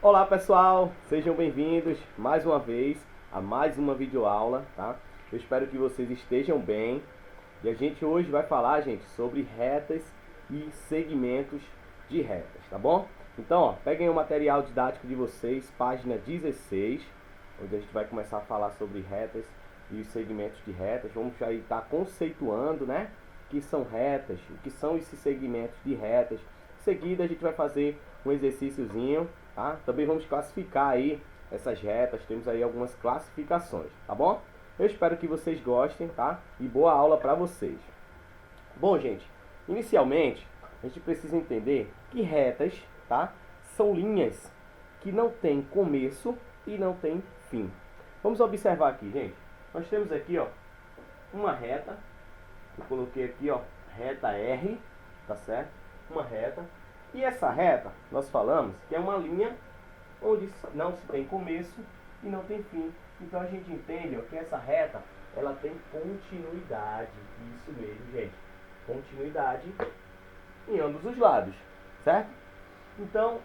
Olá pessoal, sejam bem-vindos mais uma vez a mais uma videoaula, tá? Eu espero que vocês estejam bem e a gente hoje vai falar, gente, sobre retas e segmentos de retas, tá bom? Então, ó, peguem o material didático de vocês, página 16, onde a gente vai começar a falar sobre retas e os segmentos de retas. Vamos aí estar conceituando, né? O que são retas, o que são esses segmentos de retas. Em seguida, a gente vai fazer um exercíciozinho, tá? Também vamos classificar aí essas retas, temos aí algumas classificações, tá bom? Eu espero que vocês gostem, tá? E boa aula para vocês. Bom, gente, inicialmente a gente precisa entender que retas, tá? São linhas que não têm começo e não têm fim. Vamos observar aqui, gente. Nós temos aqui, ó, uma reta. Eu coloquei aqui, ó, reta R, tá certo? Uma reta. E essa reta, nós falamos que é uma linha onde não se tem começo e não tem fim. Então a gente entende, ó, que essa reta, ela tem continuidade. Isso mesmo, gente. Continuidade em ambos os lados, certo? Então,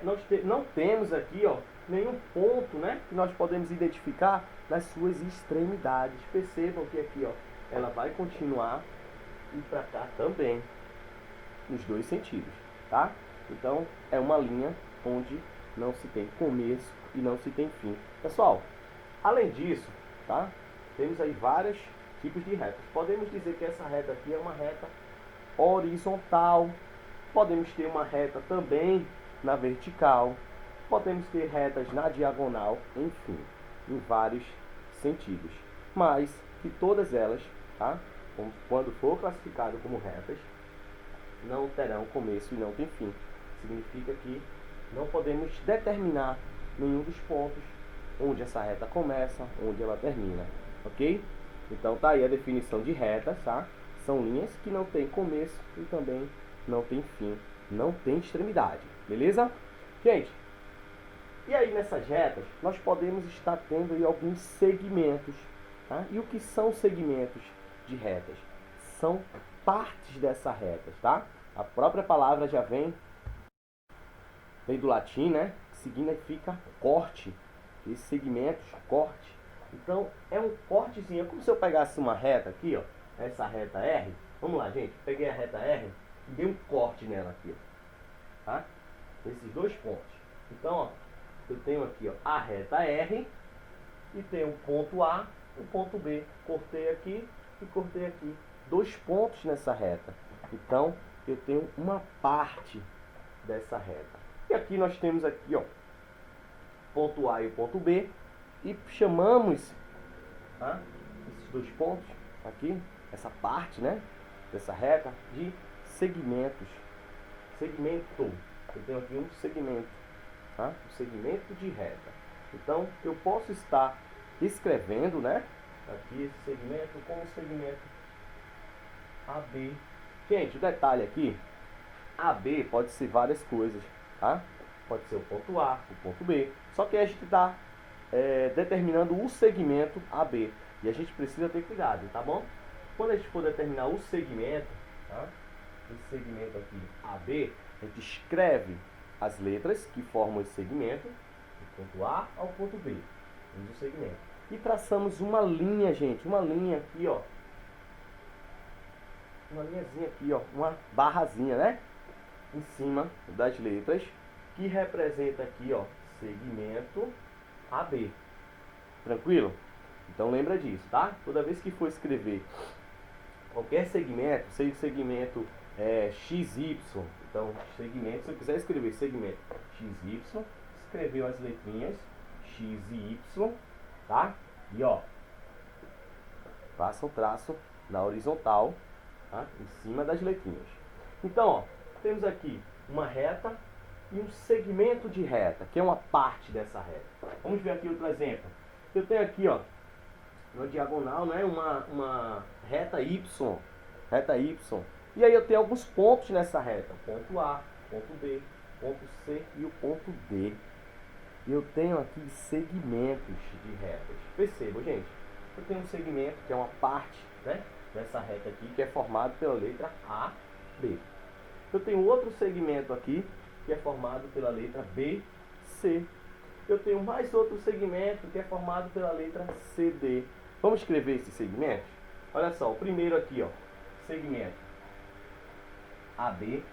nós não temos aqui, ó, nenhum ponto, né, que nós podemos identificar nas suas extremidades. Percebam que aqui, ó, ela vai continuar e para cá também, nos dois sentidos, tá? Então, é uma linha onde não se tem começo e não se tem fim. Pessoal, além disso, tá? Temos aí vários tipos de retas. Podemos dizer que essa reta aqui é uma reta horizontal. Podemos ter uma reta também na vertical. Podemos ter retas na diagonal, enfim, em vários sentidos. Mas que todas elas, tá? Quando for classificado como retas, não terão começo e não tem fim. Significa que não podemos determinar nenhum dos pontos onde essa reta começa, onde ela termina, ok? Então tá aí a definição de retas, tá? São linhas que não tem começo e também não tem fim, não tem extremidade, beleza? Gente, e aí nessas retas nós podemos estar tendo aí alguns segmentos, tá? E o que são segmentos de retas? São partes dessa reta, tá? A própria palavra já vem do latim, né? Que significa corte. Esses segmentos, corte. Então, é um cortezinho. É como se eu pegasse uma reta aqui, ó. Essa reta R. Vamos lá, gente. Peguei a reta R e dei um corte nela aqui, ó. Tá? Esses dois pontos. Então, ó. Eu tenho aqui, ó, a reta R e tenho um ponto A e um ponto B. Cortei aqui e cortei aqui. Dois pontos nessa reta. Então, eu tenho uma parte dessa reta. E aqui nós temos aqui, ó, ponto A e o ponto B, e chamamos, tá, esses dois pontos aqui, essa parte, né, dessa reta, de segmentos. Segmento. Eu tenho aqui um segmento, tá? Um segmento de reta. Então, eu posso estar escrevendo, né, aqui esse segmento como segmento AB. Gente, o detalhe aqui, AB pode ser várias coisas, tá? Pode ser o ponto A, o ponto B. Só que a gente está determinando o segmento AB. E a gente precisa ter cuidado, tá bom? Quando a gente for determinar o segmento, tá? Esse segmento aqui, AB, a gente escreve as letras que formam esse segmento, do ponto A ao ponto B, do segmento. E traçamos uma linha, gente, uma linha aqui, ó. Uma linhazinha aqui, ó, uma barrazinha, né? Em cima das letras, que representa aqui, ó, segmento AB. Tranquilo? Então lembra disso, tá? Toda vez que for escrever qualquer segmento, seja segmento XY, então segmento, se eu quiser escrever segmento XY, escreveu as letrinhas X e Y, tá? E ó, faça o traço na horizontal, tá? Em cima das letrinhas. Então, ó, temos aqui uma reta e um segmento de reta, que é uma parte dessa reta. Vamos ver aqui outro exemplo. Eu tenho aqui, ó, na diagonal, né, uma reta Y, reta Y. E aí eu tenho alguns pontos nessa reta, ponto A, ponto B, ponto C e o ponto D. E eu tenho aqui segmentos de retas. Percebam, gente, eu tenho um segmento que é uma parte, né, dessa reta aqui, que é formado pela letra A, B. Eu tenho outro segmento aqui, que é formado pela letra BC. Eu tenho mais outro segmento que é formado pela letra CD. Vamos escrever esses segmentos? Olha só, o primeiro aqui, ó, segmento AB.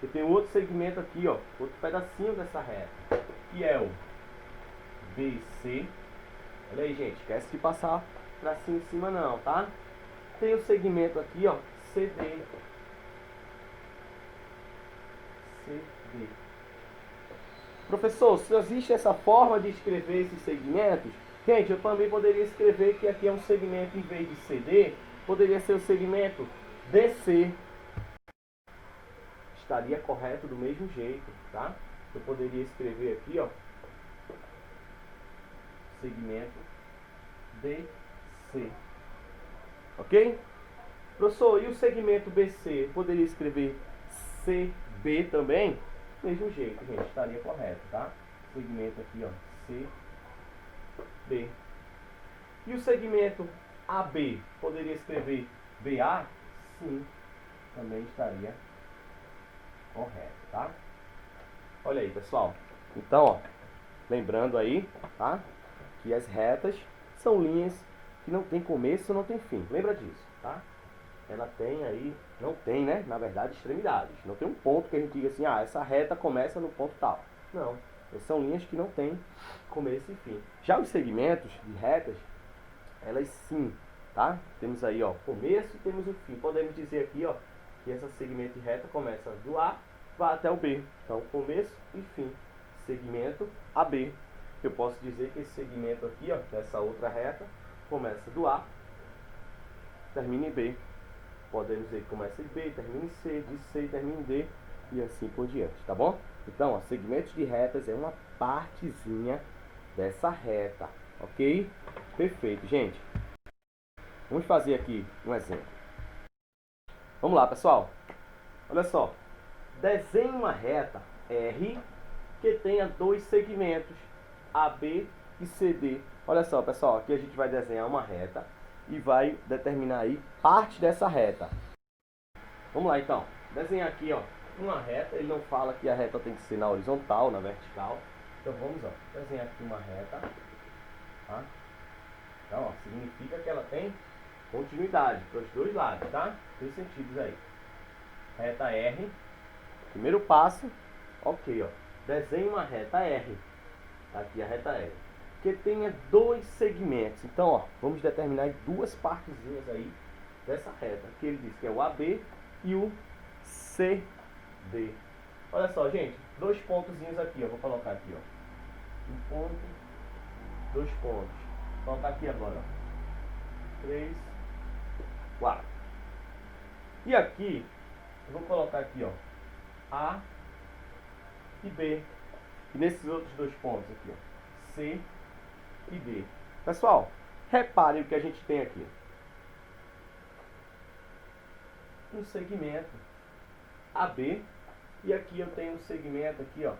Eu tenho outro segmento aqui, ó, outro pedacinho dessa reta, que é o BC. Olha aí, gente, esquece de passar tracinho em cima não, tá? Tem o segmento aqui, ó, CD. CD. Professor, se existe essa forma de escrever esses segmentos, gente, eu também poderia escrever que aqui é um segmento, em vez de CD, poderia ser o segmento DC. Estaria correto do mesmo jeito, tá? Eu poderia escrever aqui, ó, segmento DC. Ok? Professor, e o segmento BC? Poderia escrever CB também? Mesmo jeito, gente, estaria correto, tá? Segmento aqui, ó, CB. E o segmento AB? Poderia escrever BA? Sim, também estaria correto, tá? Olha aí, pessoal. Então, ó, lembrando aí, tá? Que as retas são linhas que não tem começo, não tem fim. Lembra disso, tá? Ela tem aí, não tem, né? Na verdade, extremidades. Não tem um ponto que a gente diga assim, ah, essa reta começa no ponto tal. Não. São linhas que não tem começo e fim. Já os segmentos de retas, elas sim, tá? Temos aí, ó, começo e temos o fim. Podemos dizer aqui, ó, que esse segmento de reta começa do A, vai até o B. Então, começo e fim. Segmento AB. Eu posso dizer que esse segmento aqui, ó, dessa outra reta, começa do A, termina em B. Podemos dizer que começa em B, termina em C, de C termina em D, e assim por diante, tá bom? Então, ó, segmentos de retas é uma partezinha dessa reta, ok? Perfeito, gente. Vamos fazer aqui um exemplo. Vamos lá, pessoal. Olha só. Desenhe uma reta R que tenha dois segmentos, AB e CD. Olha só, pessoal, aqui a gente vai desenhar uma reta e vai determinar aí parte dessa reta. Vamos lá, então. Desenhar aqui, ó, uma reta. Ele não fala que a reta tem que ser na horizontal, na vertical. Então vamos, ó, desenhar aqui uma reta, tá? Então, ó, significa que ela tem continuidade para os dois lados, tá? Dois sentidos aí. Reta R. Primeiro passo, ok, ó. Desenhe uma reta R. Aqui a reta R. Que tenha dois segmentos. Então, ó, vamos determinar duas partezinhas aí dessa reta. Que ele diz que é o AB e o CD. Olha só, gente. Dois pontozinhos aqui, ó. Vou colocar aqui, ó. Um ponto, dois pontos. Vou colocar aqui agora, ó. 3, 4. E aqui, eu vou colocar aqui, ó. A e B. E nesses outros dois pontos aqui, ó, C e D. Pessoal, repare o que a gente tem aqui. Um segmento AB. E aqui eu tenho um segmento aqui, ó,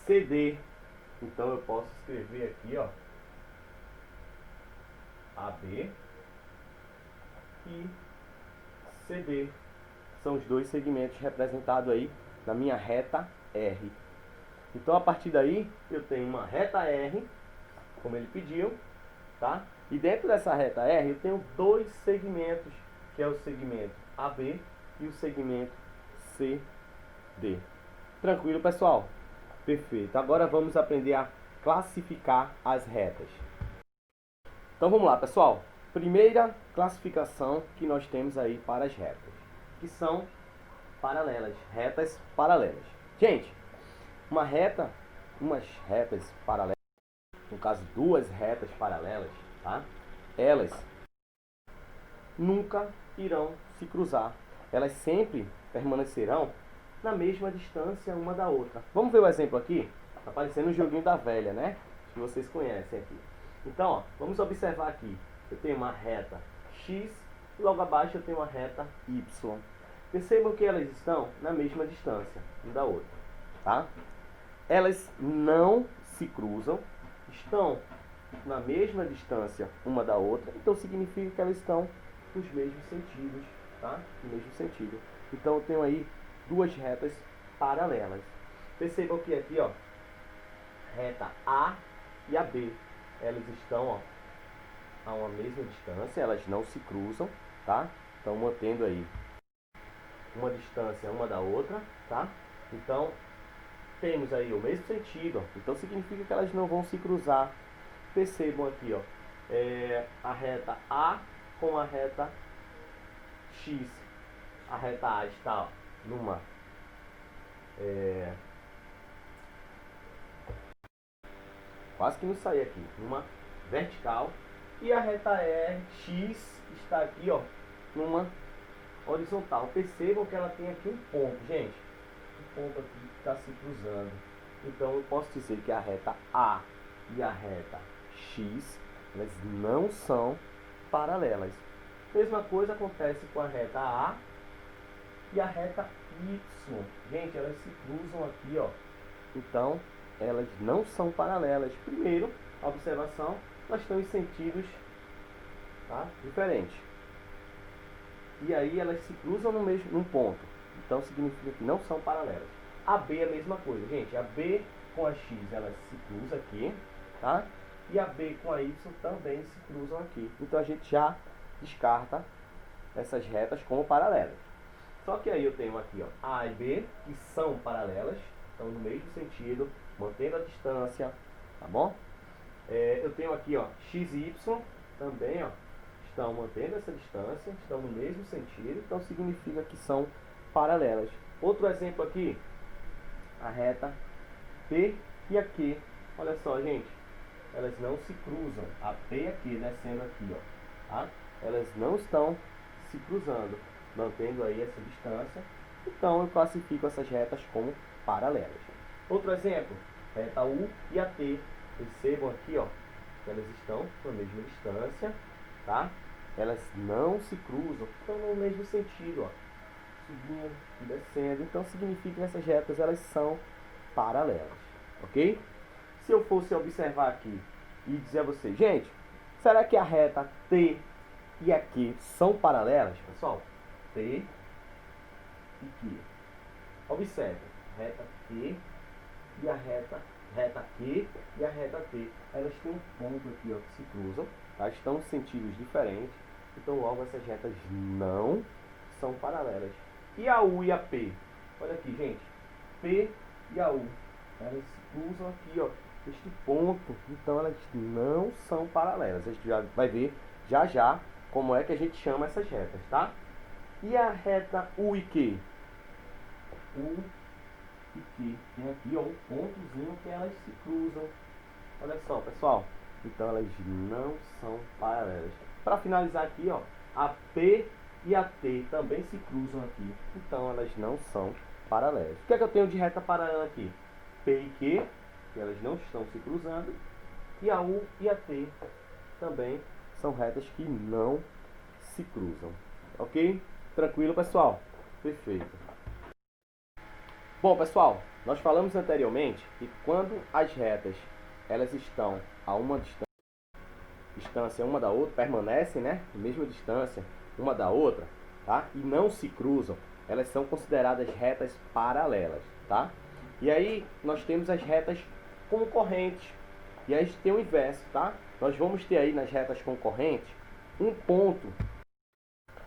CD. Então eu posso escrever aqui, ó, AB e CD. São os dois segmentos representados aí na minha reta R. Então, a partir daí, eu tenho uma reta R, como ele pediu, tá? E dentro dessa reta R, eu tenho dois segmentos, que é o segmento AB e o segmento CD. Tranquilo, pessoal? Perfeito. Agora vamos aprender a classificar as retas. Então, vamos lá, pessoal. Primeira classificação que nós temos aí para as retas, que são paralelas, retas paralelas. Gente, umas retas paralelas, no caso duas retas paralelas, tá? Elas nunca irão se cruzar. Elas sempre permanecerão na mesma distância uma da outra. Vamos ver o exemplo aqui? Tá parecendo um joguinho da velha, né? Que vocês conhecem aqui. Então, ó, vamos observar aqui. Eu tenho uma reta X e logo abaixo eu tenho uma reta Y. Percebam que elas estão na mesma distância uma da outra, tá? Elas não se cruzam, estão na mesma distância uma da outra, então significa que elas estão nos mesmos sentidos, tá? No mesmo sentido. Então eu tenho aí duas retas paralelas. Percebam que aqui, ó, reta A e a B, elas estão, ó, a uma mesma distância, elas não se cruzam, tá? Estão mantendo aí uma distância uma da outra, tá? Então, temos aí o mesmo sentido, ó. Então significa que elas não vão se cruzar. Percebam aqui, ó, a reta A com a reta X. A reta A está, ó, numa quase que não saí aqui, numa vertical, e a reta X está aqui, ó, numa horizontal. Percebam que ela tem aqui um ponto, gente, um ponto aqui que está se cruzando. Então eu posso dizer que a reta A e a reta X, elas não são paralelas. Mesma coisa acontece com a reta A e a reta Y. Gente, elas se cruzam aqui, ó. Então, elas não são paralelas. Primeiro, a observação, elas estão em sentidos, tá, diferentes. E aí elas se cruzam num ponto. Então significa que não são paralelas. A B é a mesma coisa, gente. A B com a X, ela se cruza aqui, tá? E a B com a Y também se cruzam aqui. Então a gente já descarta essas retas como paralelas. Só que aí eu tenho aqui, ó, A e B, que são paralelas, estão no mesmo sentido, mantendo a distância, tá bom? Eu tenho aqui, ó, X e Y também, ó, estão mantendo essa distância, estão no mesmo sentido, então significa que são paralelas. Outro exemplo aqui, a reta P e a Q. Olha só, gente, elas não se cruzam. A P e a Q descendo aqui, ó, tá? Elas não estão se cruzando, mantendo aí essa distância. Então eu classifico essas retas como paralelas. Outro exemplo, reta U e a T. Percebam aqui, ó, que elas estão na mesma distância, tá? Elas não se cruzam, estão no mesmo sentido, ó, subindo e descendo. Então significa que essas retas elas são paralelas, ok? Se eu fosse observar aqui e dizer a vocês, gente, será que a reta T e a Q são paralelas, pessoal? T e Q. Observe, reta T e a reta Q e a reta T. Elas têm um ponto aqui, ó, que se cruzam, tá? Estão em sentidos diferentes. Então logo essas retas não são paralelas. E a U e a P? Olha aqui, gente. P e a U, elas se cruzam aqui, ó, este ponto. Então elas não são paralelas. A gente já vai ver já já como é que a gente chama essas retas, tá? E a reta U e Q? U e Q. Tem aqui, ó, um pontozinho que elas se cruzam. Olha só, pessoal. Então elas não são paralelas. Para finalizar aqui, ó, a P e a T também se cruzam aqui. Então elas não são paralelas. O que é que eu tenho de reta paralela aqui? P e Q, que elas não estão se cruzando. E a U e a T também são retas que não se cruzam. Ok? Tranquilo, pessoal? Perfeito. Bom, pessoal, nós falamos anteriormente que quando as retas elas estão a uma distância uma da outra, permanecem, né, a mesma distância uma da outra, tá? E não se cruzam, elas são consideradas retas paralelas, tá? E aí nós temos as retas concorrentes. E aí a gente tem o inverso, tá? Nós vamos ter aí nas retas concorrentes um ponto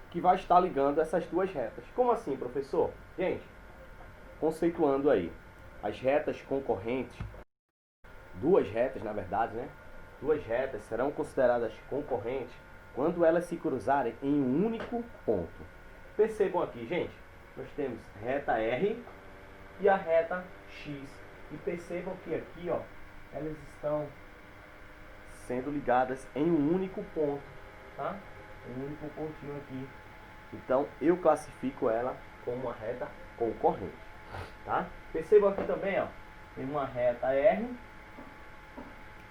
que vai estar ligando essas duas retas. Como assim, professor? Gente, conceituando aí, as retas concorrentes, duas retas na verdade, né? Duas retas serão consideradas concorrentes quando elas se cruzarem em um único ponto. Percebam aqui, gente, nós temos reta R e a reta X. E percebam que aqui, ó, elas estão sendo ligadas em um único ponto, tá? Um único pontinho aqui. Então eu classifico ela como uma reta concorrente, tá? Percebam aqui também, ó, tem uma reta R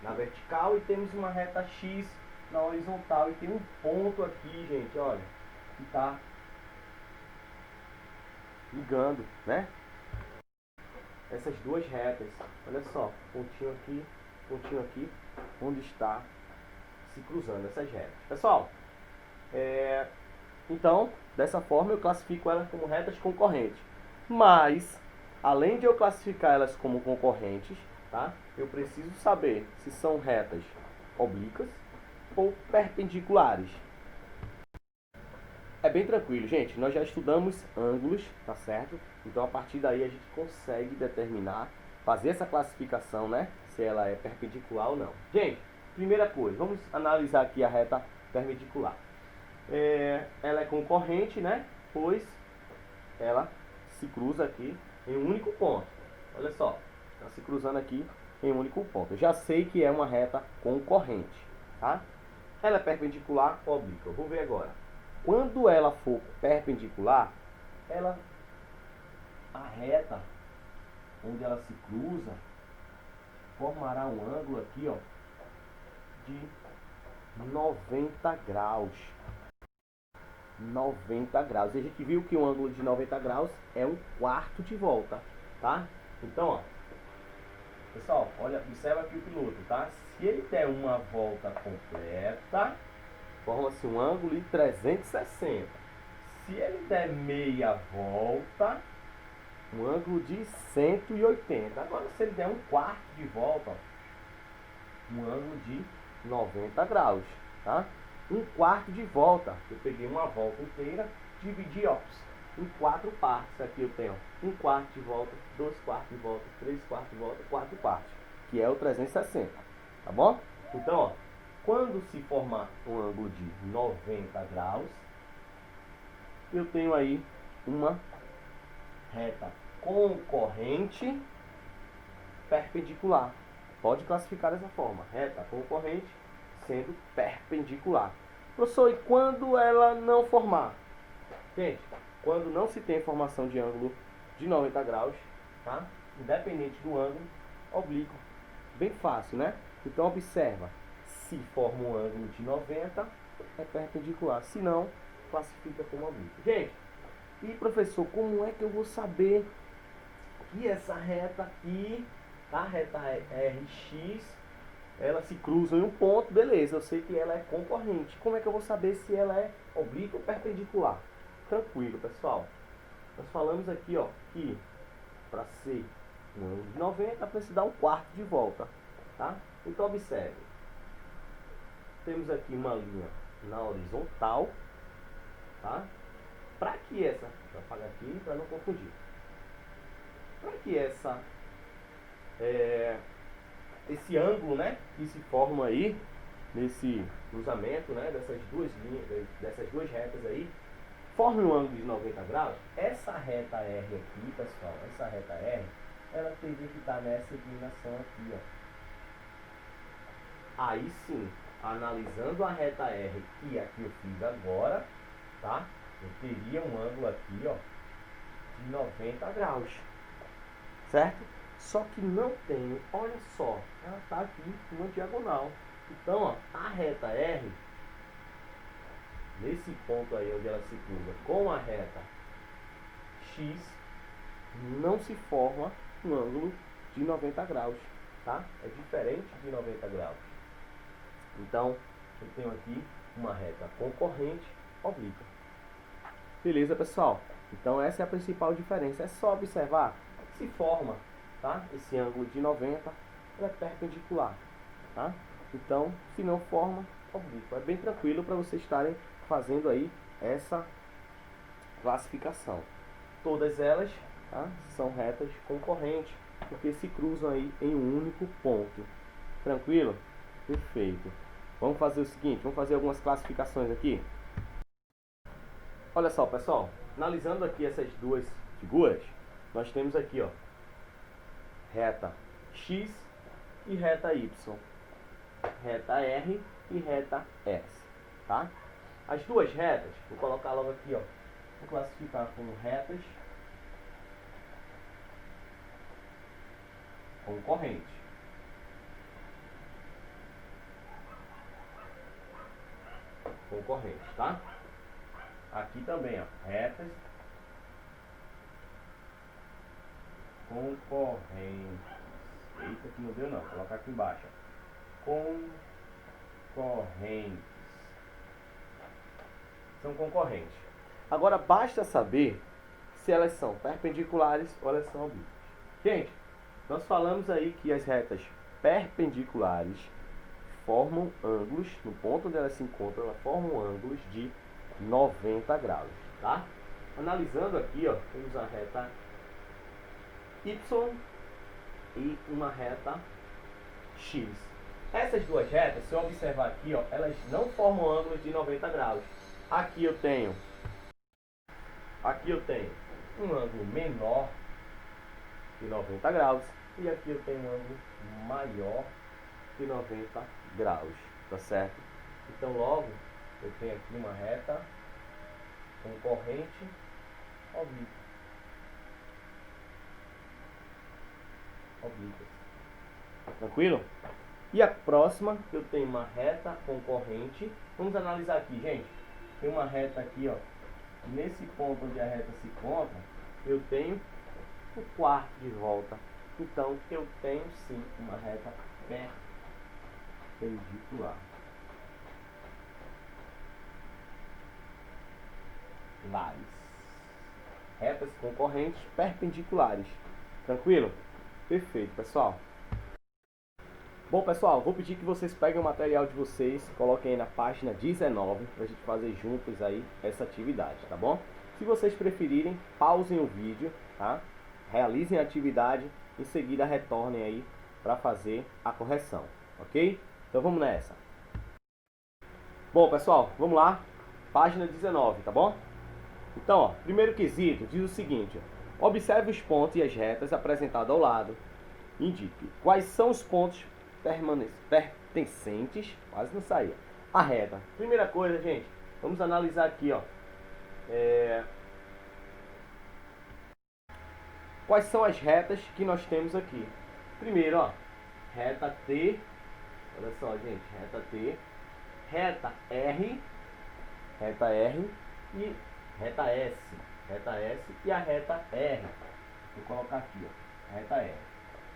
na vertical e temos uma reta X na horizontal. E tem um ponto aqui, gente, olha, que está ligando, né, essas duas retas. Olha só, pontinho aqui, onde está se cruzando essas retas. Pessoal, então, dessa forma eu classifico elas como retas concorrentes. Mas, além de eu classificar elas como concorrentes, tá? Eu preciso saber se são retas oblíquas ou perpendiculares. É bem tranquilo, gente. Nós já estudamos ângulos, tá certo? Então, a partir daí, a gente consegue determinar, fazer essa classificação, né? Se ela é perpendicular ou não. Gente, primeira coisa, vamos analisar aqui a reta perpendicular. Ela é concorrente, né? Pois ela se cruza aqui em um único ponto. Olha só, está se cruzando aqui em um único ponto. Eu já sei que é uma reta concorrente, tá? Ela é perpendicular ou oblíqua? Eu vou ver agora. Quando ela for perpendicular, a reta onde ela se cruza formará um ângulo aqui, ó, de 90 graus. 90 graus. E a gente viu que um ângulo de 90 graus é um quarto de volta, tá? Então, ó, pessoal, olha, observa aqui o piloto, tá? Se ele der uma volta completa, forma-se um ângulo de 360. Se ele der meia volta, um ângulo de 180. Agora, se ele der um quarto de volta, ó, um ângulo de 90 graus, tá? Um quarto de volta, eu peguei uma volta inteira, dividi, ó, em 4 partes. Aqui eu tenho um quarto de volta, 2 quartos de volta, 3 quartos de volta, 4 quartos, que é o 360, tá bom? Então, ó, quando se formar um ângulo de 90 graus, eu tenho aí uma reta concorrente perpendicular. Pode classificar dessa forma, reta concorrente sendo perpendicular. Professor, e quando ela não formar? Gente, quando não se tem formação de ângulo de 90 graus, tá? Independente do ângulo, oblíquo. Bem fácil, né? Então observa, se forma um ângulo de 90, é perpendicular. Se não, classifica como oblíquo. Gente, e professor, como é que eu vou saber que essa reta aqui, a reta RX, ela se cruza em um ponto, beleza, eu sei que ela é concorrente. Como é que eu vou saber se ela é oblíqua ou perpendicular? Tranquilo, pessoal. Nós falamos aqui, ó, que para ser um ângulo de 90, precisa dar um quarto de volta, tá? Então, observe. Temos aqui uma linha na horizontal, tá? Para que essa, vou apagar aqui para não confundir. Para que esse ângulo, né, que se forma aí nesse cruzamento, né, dessas duas linhas, dessas duas retas aí, forme um ângulo de 90 graus, essa reta R aqui, pessoal, essa reta R, ela teria que estar nessa inclinação aqui, ó. Aí sim, analisando a reta R, que aqui eu fiz agora, tá? Eu teria um ângulo aqui, ó, de 90 graus, certo? Só que não tenho, olha só, ela está aqui numa diagonal. Então, ó, a reta R, nesse ponto aí onde ela se cruza com a reta X, não se forma um ângulo de 90 graus, tá? É diferente de 90 graus. Então, eu tenho aqui uma reta concorrente oblíqua. Beleza, pessoal? Então, essa é a principal diferença. É só observar se forma, tá? Esse ângulo de 90, ela é perpendicular, tá? Então, se não forma, oblíqua. É bem tranquilo para vocês estarem fazendo aí essa classificação. Todas elas, tá, são retas concorrentes, porque se cruzam aí em um único ponto. Tranquilo? Perfeito. Vamos fazer o seguinte, vamos fazer algumas classificações aqui. Olha só, pessoal, analisando aqui essas duas figuras, nós temos aqui, ó, reta X e reta Y, reta R e reta S, tá? As duas retas, vou colocar logo aqui, ó, vou classificar como retas concorrentes. Concorrentes, tá? Aqui também, ó, retas concorrentes. Eita, que não deu não, vou colocar aqui embaixo, ó. Concorrentes. São concorrentes. Agora basta saber se elas são perpendiculares ou elas são oblíquas. Gente, nós falamos aí que as retas perpendiculares formam ângulos, no ponto onde elas se encontram, elas formam ângulos de 90 graus, tá? Analisando aqui, ó, temos a reta Y e uma reta X. Essas duas retas, se eu observar aqui, ó, elas não formam ângulos de 90 graus. Aqui eu tenho um ângulo menor de 90 graus e aqui eu tenho um ângulo maior de 90 graus, tá certo? Então logo eu tenho aqui uma reta concorrente oblíqua. Tranquilo? E a próxima, eu tenho uma reta concorrente. Vamos analisar aqui, gente. Tem uma reta aqui, ó. Nesse ponto onde a reta se encontra, eu tenho o quarto de volta. Então, eu tenho sim uma reta perpendicular. Retas concorrentes perpendiculares. Tranquilo? Perfeito, pessoal. Bom, pessoal, vou pedir que vocês peguem o material de vocês, coloquem aí na página 19, para a gente fazer juntos aí essa atividade, tá bom? Se vocês preferirem, pausem o vídeo, tá? Realizem a atividade, em seguida retornem aí para fazer a correção, ok? Então vamos nessa. Bom, pessoal, vamos lá, página 19, tá bom? Então, ó, primeiro quesito diz o seguinte: ó, observe os pontos e as retas apresentados ao lado. Indique quais são os pontos pertencentes, quase não saía, a reta. Primeira coisa, gente, vamos analisar aqui, ó. Quais são as retas que nós temos aqui? Primeiro, ó, reta T, olha só, gente, reta T, reta R e reta S e a reta R. Vou colocar aqui, ó, reta R.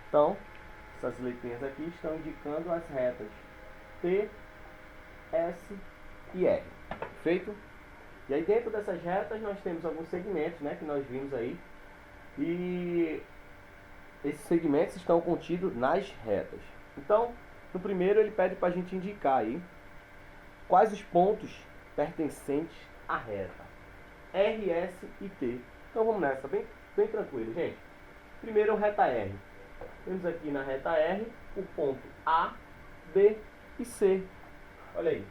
Então, essas letrinhas aqui estão indicando as retas T, S e R. Perfeito? E aí dentro dessas retas nós temos alguns segmentos, né, que nós vimos aí. E esses segmentos estão contidos nas retas. Então, no primeiro ele pede para a gente indicar aí quais os pontos pertencentes à reta R, S e T. Então vamos nessa, bem tranquilo, gente. Primeiro, reta R. Temos aqui na reta R o ponto A, B e C. Olha aí,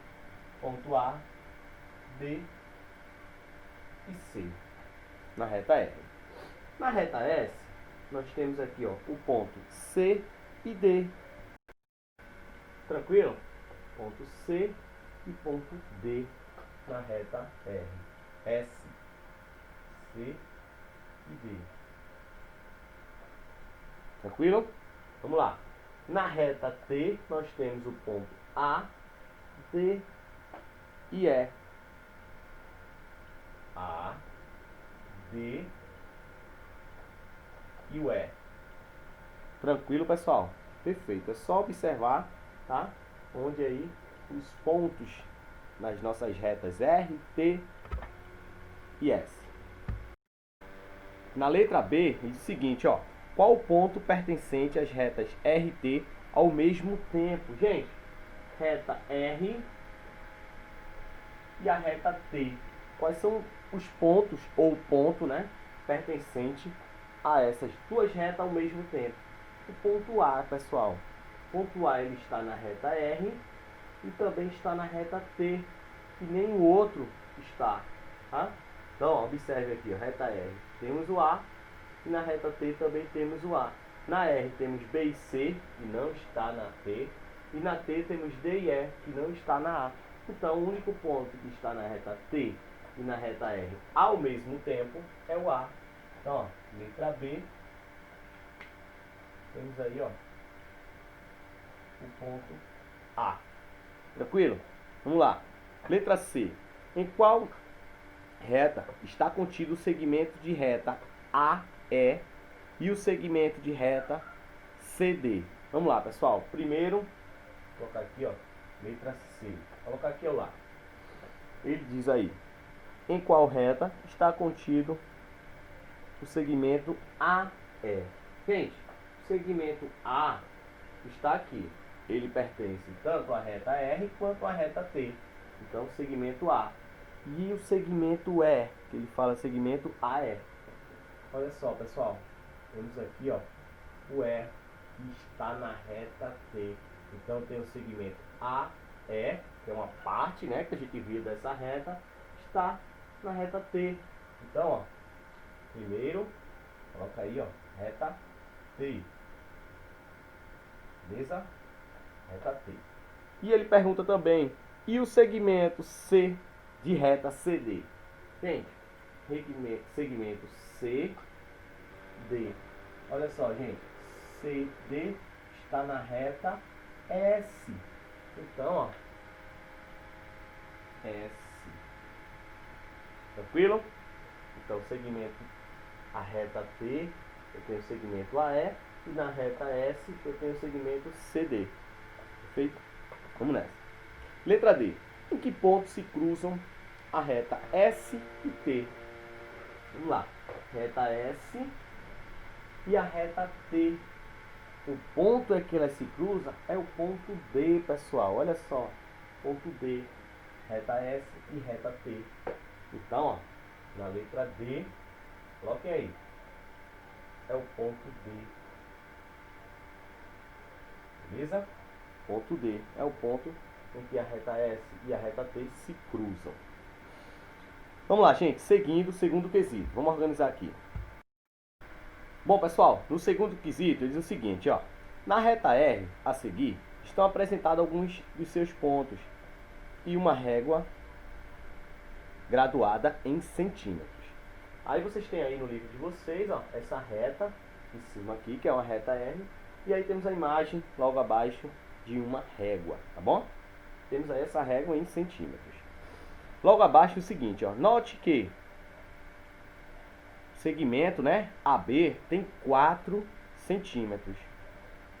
ponto A, B e C na reta R. Na reta S, nós temos aqui, ó, o ponto C e D. Tranquilo? Ponto C e ponto D na reta R. S, C e D. Tranquilo? Vamos lá. Na reta T, nós temos o ponto A, D e E. A, D e o E. Tranquilo, pessoal? Perfeito. É só observar, tá? Onde aí os pontos nas nossas retas R, T e S. Na letra B, diz o seguinte, ó. Qual o ponto pertencente às retas R e T ao mesmo tempo? Gente, reta R e a reta T. Quais são os pontos, ou ponto, né, pertencente a essas duas retas ao mesmo tempo? O ponto A, pessoal. O ponto A ele está na reta R e também está na reta T. E nem o outro está. Tá? Então, ó, observe aqui, ó, reta R. Temos o A. E na reta T também temos o A. Na R temos B e C, que não está na T. E na T temos D e E, que não está na A. Então, o único ponto que está na reta T e na reta R ao mesmo tempo é o A. Então, ó, letra B. Temos aí, ó, o ponto A. Tranquilo? Vamos lá. Letra C. Em qual reta está contido o segmento de reta AE e o segmento de reta CD? Vamos lá, pessoal. Primeiro, vou colocar aqui, ó, letra C. Vou colocar aqui ao lado. Ele diz aí: em qual reta está contido o segmento AE. Gente, o segmento A está aqui. Ele pertence tanto à reta R quanto à reta T. Então, o segmento A. E o segmento E, que ele fala segmento AE. Olha só, pessoal. Temos aqui, ó, o E que está na reta T. Então, tem o segmento AE, que é uma parte, né, que a gente viu dessa reta, está na reta T. Então, ó, primeiro, coloca aí, ó, reta T. Beleza? Reta T. E ele pergunta também, e o segmento C de reta CD? Gente, segmento CD. Olha só, gente. CD está na reta S. Então, ó, S. Tranquilo? Então, segmento a reta T, eu tenho o segmento AE, e na reta S eu tenho o segmento CD. Perfeito? Vamos nessa. Letra D. Em que ponto se cruzam a reta S e T? Vamos lá. Reta S e a reta T. O ponto é que elas se cruzam é o ponto D, pessoal. Olha só. Ponto D. Reta S e reta T. Então, ó, na letra D, coloquem aí. É o ponto D. Beleza? Ponto D é o ponto em que a reta S e a reta T se cruzam. Vamos lá, gente. Seguindo o segundo quesito. Vamos organizar aqui. Bom, pessoal, no segundo quesito, ele diz o seguinte, ó. Na reta R, a seguir, estão apresentados alguns dos seus pontos e uma régua graduada em centímetros. Aí vocês têm aí no livro de vocês, ó, essa reta em cima aqui, que é uma reta R, e aí temos a imagem logo abaixo de uma régua, tá bom? Temos aí essa régua em centímetros. Logo abaixo é o seguinte, ó, note que o segmento, né, AB tem 4 centímetros.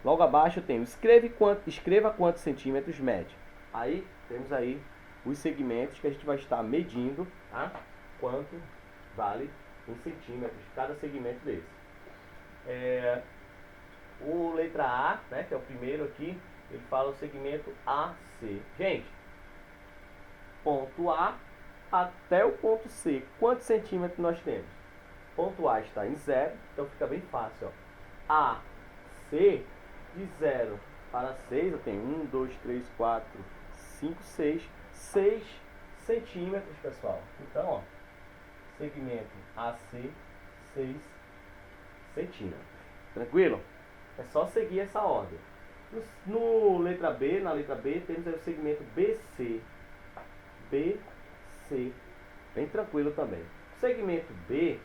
Logo abaixo eu tenho escreva quantos centímetros mede. Aí temos aí os segmentos que a gente vai estar medindo, tá? Quanto vale em centímetros cada segmento desse. O letra A, né, que é o primeiro aqui, ele fala o segmento AC. Gente, ponto A até o ponto C, quantos centímetros nós temos? Ponto A está em 0, então fica bem fácil, ó. AC de 0 para 6, eu tenho 1, 2, 3, 4, 5, 6 centímetros, pessoal. Então, ó, segmento AC, 6 centímetros. Tranquilo? É só seguir essa ordem. Na letra B, temos aí o segmento BC. BC. Bem tranquilo também. O segmento B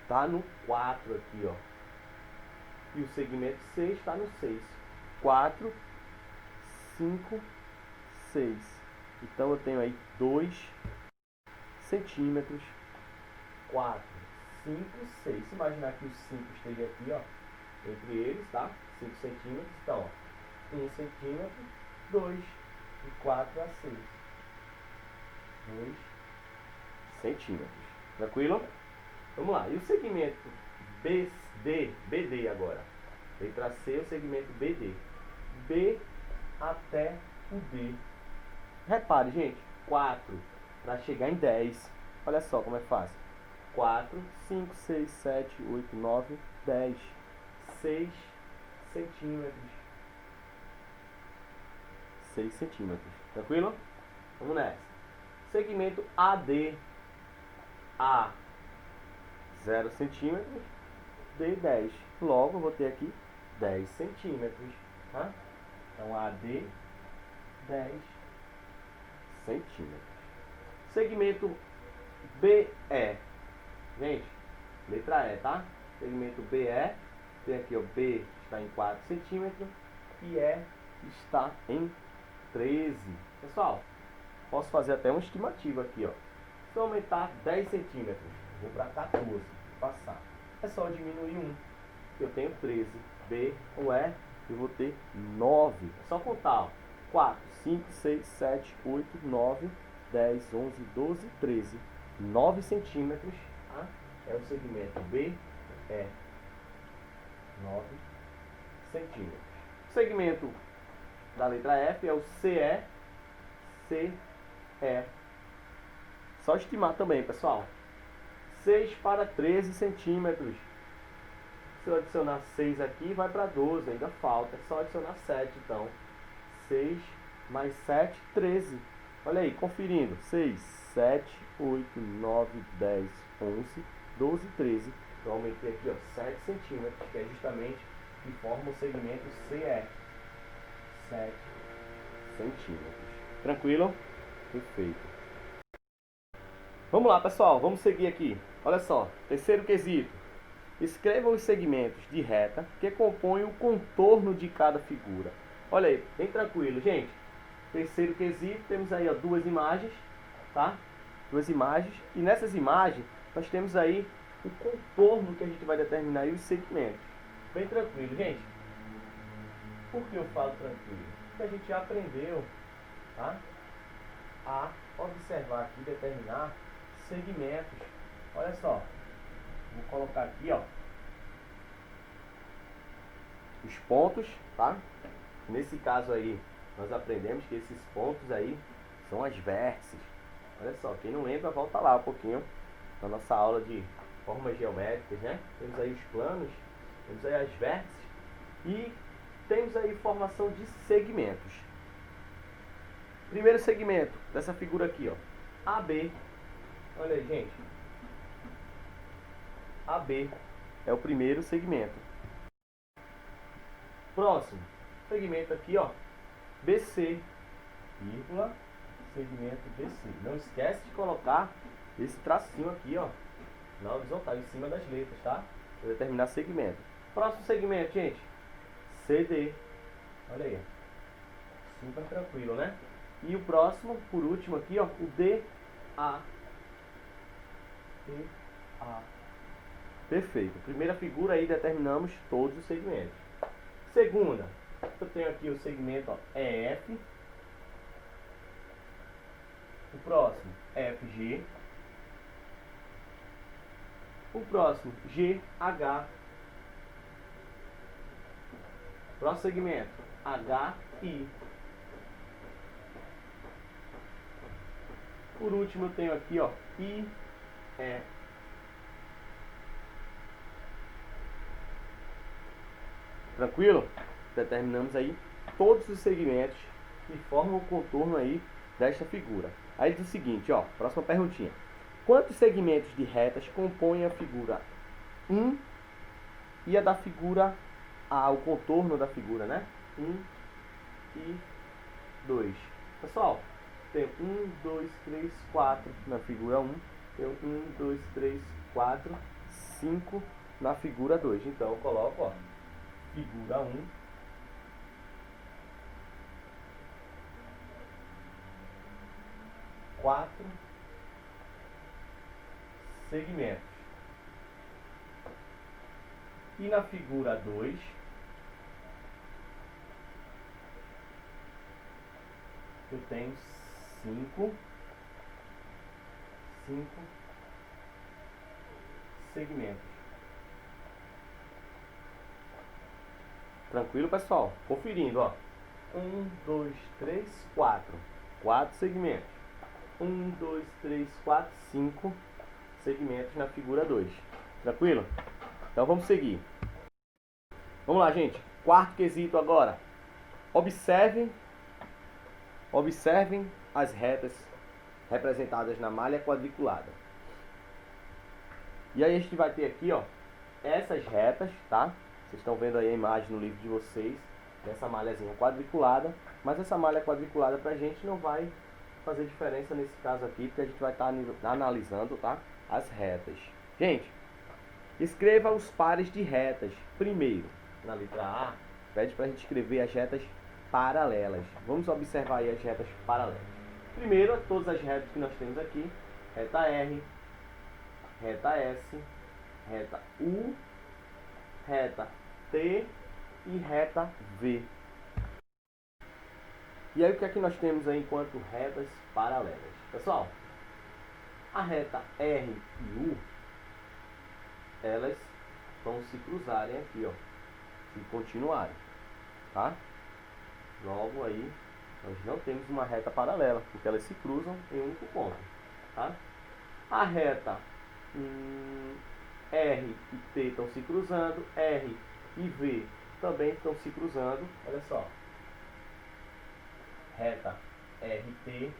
está no 4 aqui, ó. E o segmento C está no 6. 4, 5, 6. Então eu tenho aí 2 centímetros. 4, 5, 6. Se imaginar que o 5 esteja aqui, ó, entre eles, tá? 5 centímetros. Então, ó, 1 centímetro, 2 e 4 a 6. 2 centímetros. Tranquilo? Vamos lá. E o segmento BD agora. Letra C, o segmento BD. B até o D. Repare, gente. 4 para chegar em 10. Olha só como é fácil. 4, 5, 6, 7, 8, 9, 10. 6 centímetros. 6 centímetros. Tranquilo? Vamos nessa. Segmento AD. A 0 centímetros. D 10. Logo eu vou ter aqui 10 centímetros. Tá? Então AD 10 centímetros. Segmento BE. Gente, letra E, tá? Segmento BE. Tem aqui, ó, B está em 4 centímetros e E está em 13. Pessoal, posso fazer até uma estimativa aqui, ó. Se eu aumentar 10 centímetros, vou para 14, passar. É só diminuir 1. Eu tenho 13. B ou E, eu vou ter 9. É só contar, ó. 4, 5, 6, 7, 8, 9, 10, 11, 12, 13. 9 centímetros, tá? é o segmento B, é 9 centímetros. O segmento da letra F é o CE, CE. Só estimar também, pessoal. 6 para 13 centímetros. Se eu adicionar 6 aqui, vai para 12, ainda falta. É só adicionar 7, então. 6 mais 7, 13. Olha aí, conferindo. 6, 7, 8, 9, 10, 11, 12, 13. Eu aumentei aqui, ó, 7 centímetros, que é justamente que forma o segmento CE. 7 centímetros. Tranquilo? Perfeito. Vamos lá, pessoal. Vamos seguir aqui. Olha só. Terceiro quesito. Escreva os segmentos de reta que compõem o contorno de cada figura. Olha aí, bem tranquilo, gente. Terceiro quesito, temos aí, ó, duas imagens, tá? Duas imagens. E nessas imagens, nós temos aí o contorno que a gente vai determinar aí os segmentos. Bem tranquilo, gente. Por que eu falo tranquilo? Porque a gente já aprendeu, tá? A observar aqui, determinar segmentos. Olha só. Vou colocar aqui, ó, os pontos, tá? Nesse caso aí, nós aprendemos que esses pontos aí são as vértices. Olha só, quem não lembra, volta lá um pouquinho na nossa aula de formas geométricas, né? Temos aí os planos, temos aí as vértices e temos aí formação de segmentos. Primeiro segmento dessa figura aqui, ó, AB. Olha aí, gente. AB é o primeiro segmento. Próximo segmento aqui, ó, BC, vírgula, segmento BC. Não esquece de colocar esse tracinho aqui, ó, na horizontal, em cima das letras, tá? Para determinar segmento. Próximo segmento, gente, CD. Olha aí, super tranquilo, né? E o próximo, por último aqui, ó, o DA. DA. Perfeito. Primeira figura aí determinamos todos os segmentos. Segunda, eu tenho aqui o segmento, ó, EF. O próximo, FG. O próximo, GH. Próximo segmento, HI. Por último, eu tenho aqui, ó, IE. Tranquilo? Determinamos aí todos os segmentos que formam o contorno aí desta figura. Aí diz o seguinte, ó, próxima perguntinha. Quantos segmentos de retas compõem a figura 1 e a da figura A, o contorno da figura, né? 1 e 2. Pessoal, tem 1, 2, 3, 4 na figura 1. Tem 1, 2, 3, 4, 5 na figura 2. Então eu coloco, ó, figura 1, quatro segmentos. E na figura 2, eu tenho 5 segmentos. Tranquilo, pessoal? Conferindo, ó. 1, 2, 3, 4. 4 segmentos. 1, 2, 3, 4, 5 segmentos na figura 2. Tranquilo? Então vamos seguir. Vamos lá, gente. Quarto quesito agora. Observem as retas representadas na malha quadriculada. E aí a gente vai ter aqui, ó, essas retas, tá? Vocês estão vendo aí a imagem no livro de vocês, dessa malhazinha quadriculada. Mas essa malha quadriculada pra gente não vai fazer diferença nesse caso aqui, porque a gente vai estar analisando, tá, as retas. Gente, escreva os pares de retas. Primeiro, na letra A, pede pra gente escrever as retas paralelas. Vamos observar aí as retas paralelas. Primeiro, todas as retas que nós temos aqui: reta R, reta S, reta U, reta T e reta V. E aí o que é que nós temos aí enquanto retas paralelas? Pessoal, a reta R e U, elas vão se cruzarem aqui, ó, se continuarem, tá? Logo aí, nós não temos uma reta paralela, porque elas se cruzam em um único ponto, tá? A reta R e T estão se cruzando, R e V também estão se cruzando, olha só. Reta RT,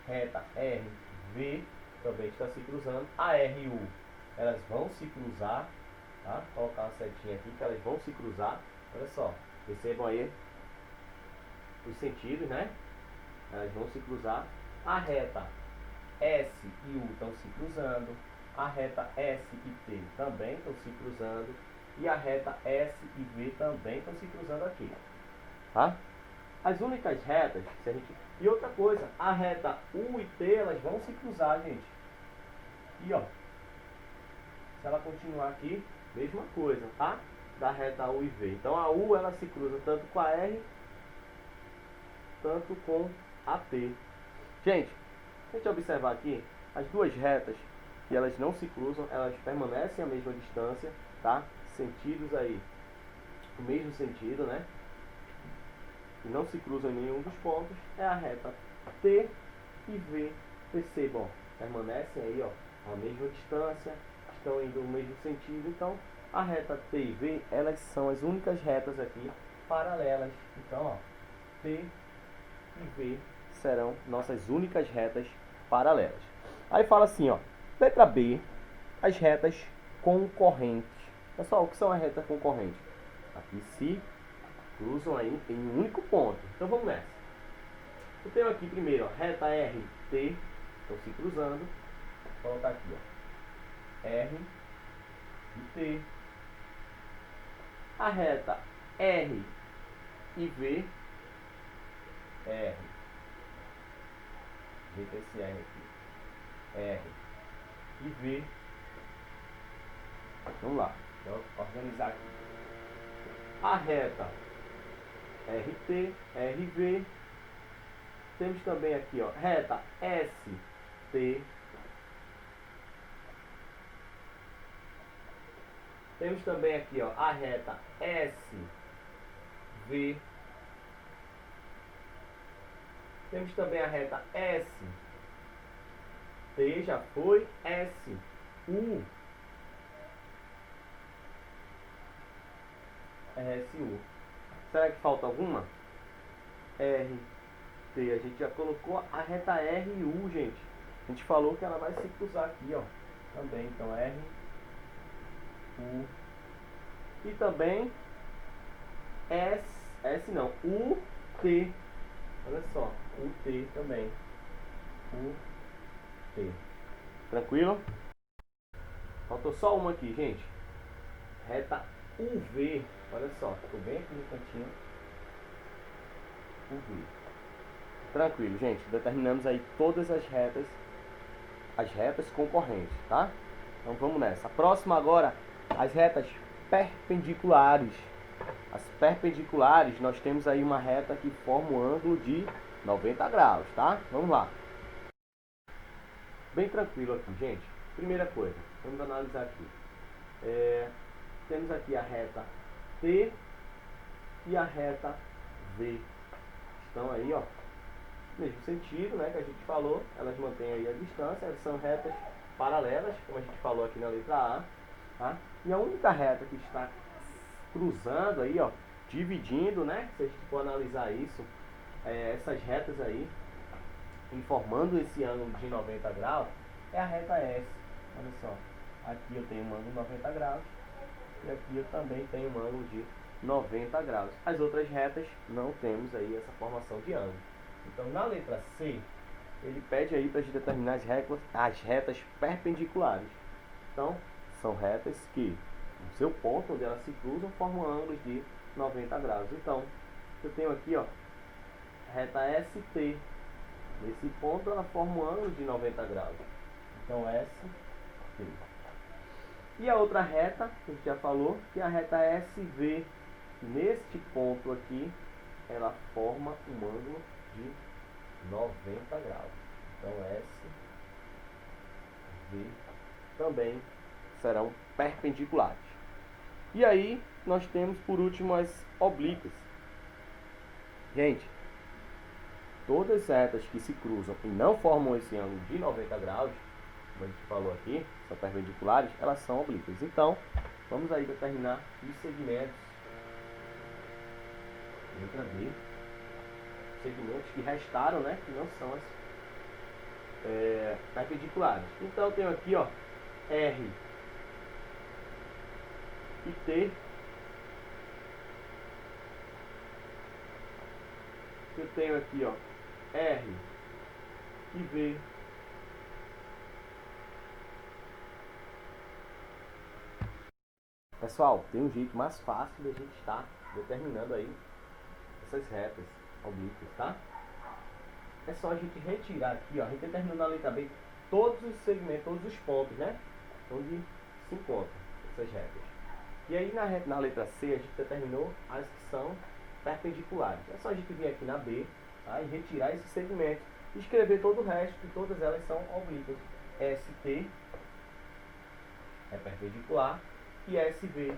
reta RV também está se cruzando. A R e U, elas vão se cruzar, tá? Vou colocar uma setinha aqui que elas vão se cruzar. Olha só, percebam aí os sentidos, né? Elas vão se cruzar. A reta S e U estão se cruzando. A reta S e T também estão se cruzando. E a reta S e V também estão se cruzando aqui, tá? As únicas retas, se a gente... E outra coisa, a reta U e T, elas vão se cruzar, gente. E ó, se ela continuar aqui, mesma coisa, tá? Da reta U e V. Então a U, ela se cruza tanto com a R, tanto com a T. Gente, se a gente observar aqui, as duas retas, e elas não se cruzam, elas permanecem a mesma distância, tá? Sentidos aí, o mesmo sentido, né? E não se cruzam em nenhum dos pontos, é a reta T e V. Percebam, permanecem aí, ó, a mesma distância, estão indo no mesmo sentido. Então, a reta T e V, elas são as únicas retas aqui paralelas. Então, ó, T e V serão nossas únicas retas paralelas. Aí fala assim, ó, letra B, as retas concorrentes. Pessoal, o que são as retas concorrentes? Aqui se cruzam aí em um único ponto. Então vamos nessa. Eu tenho aqui primeiro, ó, reta R, T, estão se cruzando. Vou colocar aqui, ó, R e T. A reta R e V, R, deixa esse R aqui, R e V. Vamos lá, deixa eu organizar aqui. A reta RT, RV. Temos também aqui, ó, reta ST. Temos também aqui, ó, a reta SV. Temos também a reta S. T já foi, S. U. RSU. Será que falta alguma? R, T. A gente já colocou a reta R e U, gente. A gente falou que ela vai se cruzar aqui, ó. Também, então R, U. E também S não, U, T. Olha só, U, T também. U, T. Tranquilo? Faltou só uma aqui, gente. Reta UV. Olha só, ficou bem aqui no cantinho. UV. Tranquilo, gente. Determinamos aí todas as retas concorrentes, tá? Então vamos nessa. A próxima agora, as retas perpendiculares. As perpendiculares, nós temos aí uma reta que forma um ângulo de 90 graus, tá? Vamos lá. Bem tranquilo aqui, gente. Primeira coisa, vamos analisar aqui. Temos aqui a reta T e a reta V. Estão aí, ó, mesmo sentido, né, que a gente falou. Elas mantêm aí a distância, elas são retas paralelas, como a gente falou aqui na letra A, tá? E a única reta que está cruzando aí, ó, dividindo, né, se a gente for analisar isso, essas retas aí, e formando esse ângulo de 90 graus, é a reta S. Olha só, aqui eu tenho um ângulo de 90 graus, e aqui eu também tenho um ângulo de 90 graus. As outras retas não temos aí essa formação de ângulo. Então, na letra C, ele pede aí para a gente determinar as retas perpendiculares. Então, são retas que, no seu ponto onde elas se cruzam, formam ângulos de 90 graus. Então, eu tenho aqui, ó, reta ST. Nesse ponto, ela forma um ângulo de 90 graus. Então, ST. E a outra reta, que a gente já falou, que é a reta SV. Neste ponto aqui, ela forma um ângulo de 90 graus. Então, SV também serão perpendiculares. E aí, nós temos por último as oblíquas. Gente, todas as retas que se cruzam e não formam esse ângulo de 90 graus, como a gente falou aqui, são perpendiculares, elas são oblíquas. Então, vamos aí determinar os segmentos. Letra B. Segmentos que restaram, né? Que não são as perpendiculares. Então, eu tenho aqui, ó, R e T. Eu tenho aqui, ó, R e V. Pessoal, tem um jeito mais fácil de a gente estar determinando aí essas retas oblíquas, tá? É só a gente retirar aqui, ó, a gente determinou na letra B todos os segmentos, todos os pontos, né? Onde se encontram essas retas. E aí na letra C a gente determinou as que são perpendiculares. É só a gente vir aqui na B, tá? E retirar esse segmento e escrever todo o resto, que todas elas são oblíquas. ST é perpendicular e SV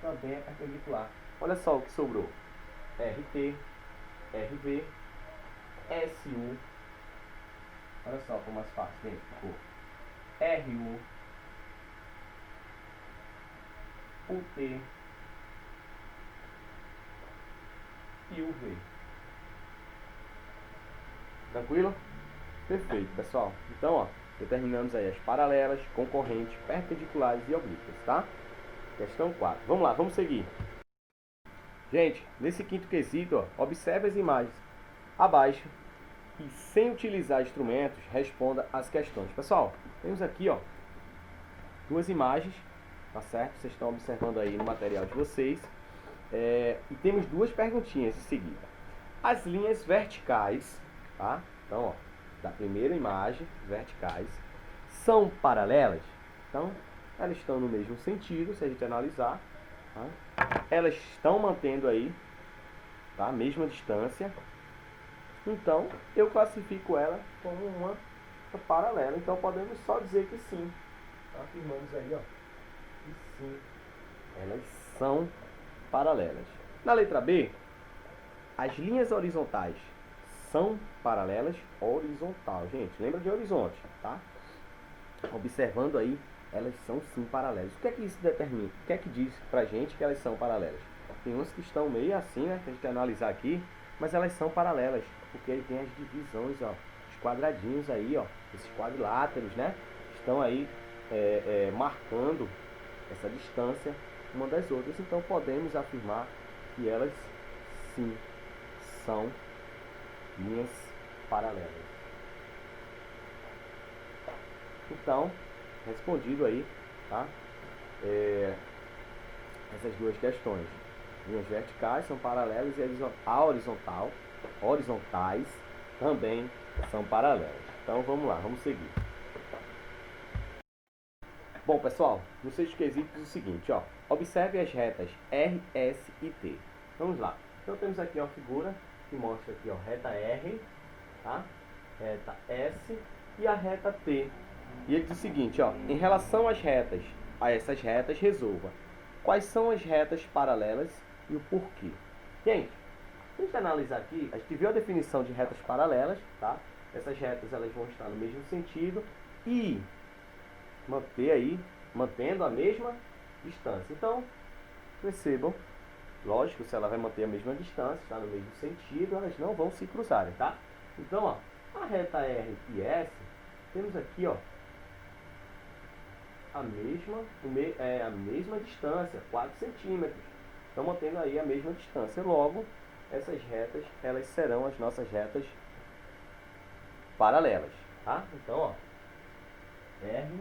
também é perpendicular. Olha só o que sobrou. RT, RV, SU. Olha só como mais fácil, gente. Ficou RU, UT e UV. Tranquilo? Perfeito, pessoal. Então, ó, determinamos aí as paralelas, concorrentes, perpendiculares e oblíquas, tá? Questão 4. Vamos lá, vamos seguir. Gente, nesse quinto quesito, ó, observe as imagens abaixo e, sem utilizar instrumentos, responda as questões. Pessoal, temos aqui, ó, duas imagens, tá certo? Vocês estão observando aí no material de vocês. E temos duas perguntinhas em seguida. As linhas verticais, tá? Então, ó, da primeira imagem, verticais, são paralelas? Então, elas estão no mesmo sentido, se a gente analisar, tá? Elas estão mantendo aí, tá, a mesma distância. Então, eu classifico ela como uma paralela. Então, podemos só dizer que sim. Então, afirmamos aí, ó, que sim, elas são paralelas. Na letra B, as linhas horizontais são paralelas? Horizontal, gente, lembra de horizonte, tá? Observando aí, elas são sim paralelas. O que é que isso determina? O que é que diz pra gente que elas são paralelas? Tem umas que estão meio assim, né, que a gente vai analisar aqui, mas elas são paralelas, porque aí tem as divisões, ó, os quadradinhos aí, ó, esses quadriláteros, né, estão aí marcando essa distância uma das outras. Então podemos afirmar que elas sim são linhas paralelas. Então, respondido aí, tá? Essas duas questões. Linhas verticais são paralelas e horizontais também são paralelas. Então vamos lá, vamos seguir. Bom, pessoal, no sexto quesito diz o seguinte, ó. Observe as retas R, S e T. Vamos lá. Então temos aqui uma figura que mostra aqui, ó, reta R, tá? Reta S e a reta T. E ele diz o seguinte, ó, em relação às retas, a essas retas, resolva quais são as retas paralelas e o porquê. Gente, se a gente analisar aqui, a gente viu a definição de retas paralelas, tá? Essas retas elas vão estar no mesmo sentido e mantendo a mesma distância. Então, percebam, lógico, se ela vai manter a mesma distância, está no mesmo sentido, elas não vão se cruzarem, tá? Então, ó, a reta R e S, temos aqui, ó, a mesma distância, 4 centímetros. Estão mantendo aí a mesma distância. Logo, essas retas, elas serão as nossas retas paralelas, tá? Então, ó, R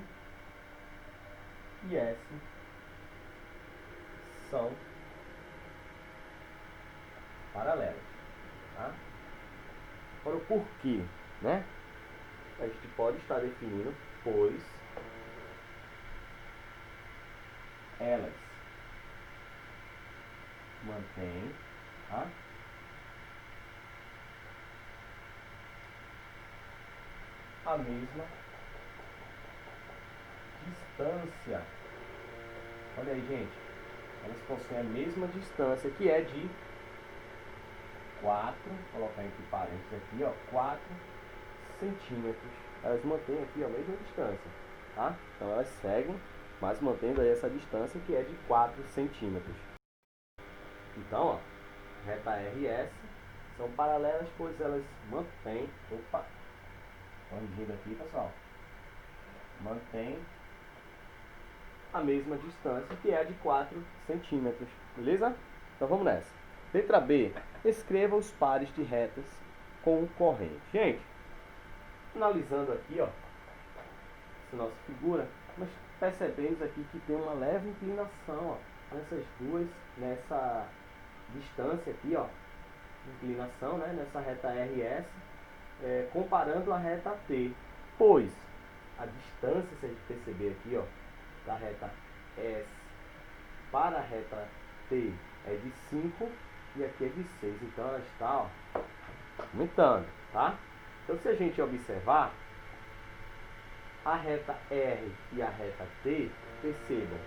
e S são paralelas, tá? Agora, o porquê, né? A gente pode estar definindo, pois elas mantêm, tá, a mesma distância Olha aí, gente. Elas possuem a mesma distância, que é de 4, vou colocar entre parênteses aqui, ó, 4 centímetros. Elas mantêm aqui ó, a mesma distância, tá? Então elas seguem, mas mantendo aí essa distância que é de 4 centímetros. Então, ó, reta RS são paralelas, pois elas mantêm, opa, corrigindo aqui, pessoal, mantém a mesma distância, que é de 4 centímetros, beleza? Então vamos nessa. Letra B, escreva os pares de retas concorrentes. Gente, analisando aqui, ó, essa nossa figura, nós percebemos aqui que tem uma leve inclinação, ó, nessas duas, nessa distância aqui, ó, inclinação, né, nessa reta RS, comparando a reta T, pois a distância, se a gente perceber aqui, ó, da reta S para a reta T é de 5 e aqui é de 6, então ela está, ó, aumentando, tá? Então se a gente observar a reta R e a reta T, percebam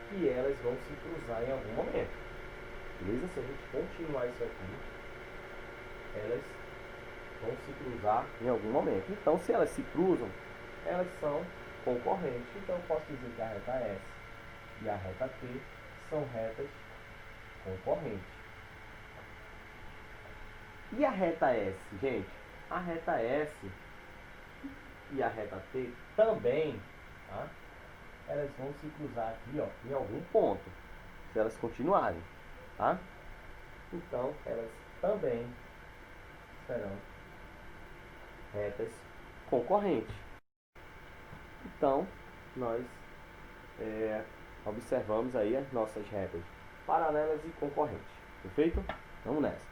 que elas vão se cruzar em algum momento, beleza? Se a gente continuar isso aqui, elas vão se cruzar em algum momento. Então se elas se cruzam, elas são concorrentes. Então eu posso dizer que a reta S e a reta T são retas concorrentes. E a reta S, gente? A reta S e a reta T também, tá? Elas vão se cruzar aqui, ó, em algum ponto, se elas continuarem, tá? Então elas também serão retas concorrentes. Então nós observamos aí as nossas retas paralelas e concorrentes. Perfeito? Vamos nessa.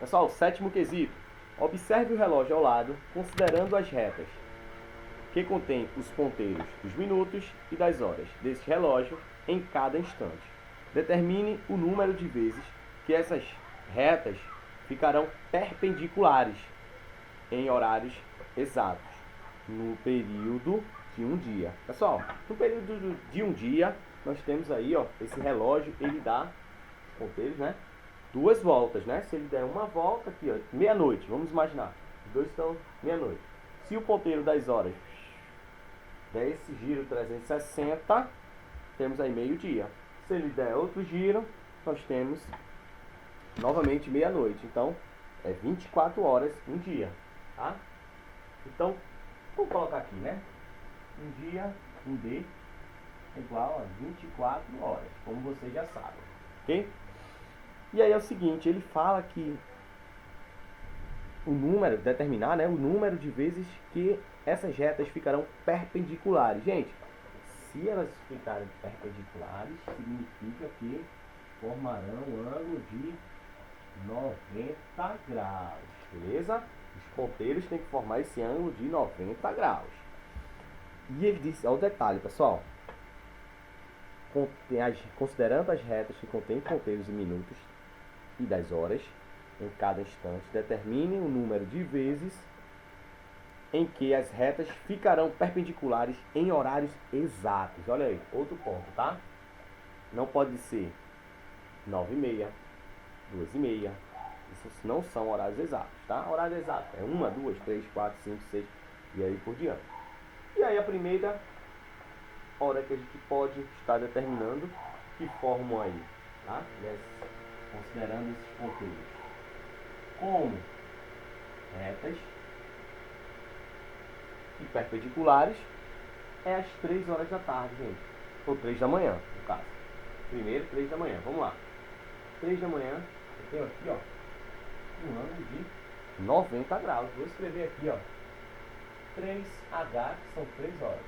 Pessoal, sétimo quesito. Observe o relógio ao lado, considerando as retas que contém os ponteiros dos minutos e das horas desse relógio em cada instante. Determine o número de vezes que essas retas ficarão perpendiculares em horários exatos no período de um dia. Pessoal, no período de um dia, nós temos aí, ó, esse relógio, ele dá os ponteiros, né? 2 voltas, né? Se ele der uma volta aqui, ó, meia-noite, vamos imaginar. Os dois estão meia-noite. Se o ponteiro das horas der esse giro 360, temos aí meio-dia. Se ele der outro giro, nós temos novamente meia-noite. Então, é 24 horas um dia, tá? Então, vou colocar aqui, né? Um dia, um D, igual a 24 horas, como vocês já sabem, ok? E aí é o seguinte, ele fala que o número, determinar, né, o número de vezes que essas retas ficarão perpendiculares. Gente, se elas ficarem perpendiculares, significa que formarão um ângulo de 90 graus, beleza? Os ponteiros têm que formar esse ângulo de 90 graus. E ele diz, olha o detalhe, pessoal, considerando as retas que contêm ponteiros de minutos e das horas em cada instante, determine o número de vezes em que as retas ficarão perpendiculares em horários exatos. Olha aí, outro ponto, tá? Não pode ser 9h30, 2h30. Isso não são horários exatos, tá? Horário exato é 1, 2, 3, 4, 5, 6 e aí por diante. E aí a primeira hora que a gente pode estar determinando que formam aí, tá? Considerando esses ponteiros como retas e perpendiculares, é às 3 horas da tarde, gente. Ou 3 da manhã, no caso. Primeiro, 3 da manhã. Vamos lá. 3 da manhã, eu tenho aqui, ó, um ângulo de 90 graus. Vou escrever aqui, ó, 3H, que são 3 horas.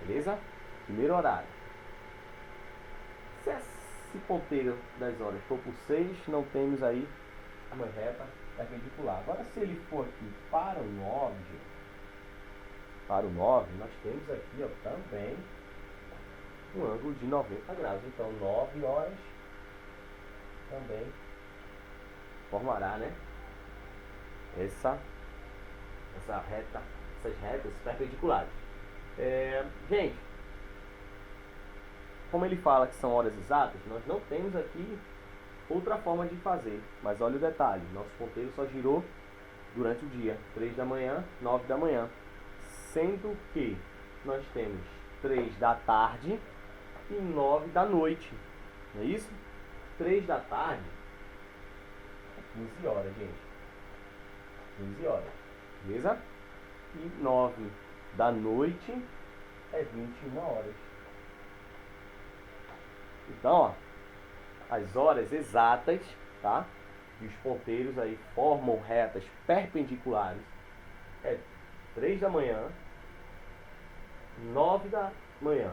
Beleza? Primeiro horário. Se esse ponteiro das horas for por 6, não temos aí uma reta perpendicular. Agora, se ele for aqui para o 9, nós temos aqui, ó, também um ângulo de 90 graus. Então, 9 horas também formará, né, essas retas perpendiculares. Gente, como ele fala que são horas exatas, nós não temos aqui outra forma de fazer. Mas olha o detalhe, nosso ponteiro só girou durante o dia, 3 da manhã, 9 da manhã. Sendo que nós temos 3 da tarde e 9 da noite. Não é isso? 3 da tarde é 15 horas, gente. 15 horas. Beleza? E 9 da noite é 21 horas. Então, ó, as horas exatas, tá? E os ponteiros aí formam retas perpendiculares. É 3 da manhã, 9 da manhã,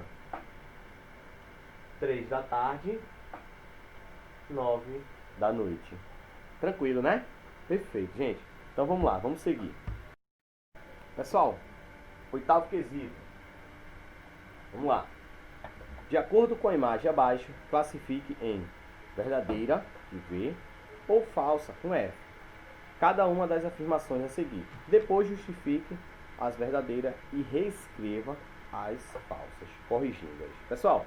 3 da tarde, 9 da noite. Tranquilo, né? Perfeito, gente. Então vamos lá, vamos seguir. Pessoal, 8º quesito. Vamos lá. De acordo com a imagem abaixo, classifique em verdadeira, V, ou falsa, com F, cada uma das afirmações a seguir. Depois justifique as verdadeiras e reescreva as falsas, corrigindo-as. Pessoal,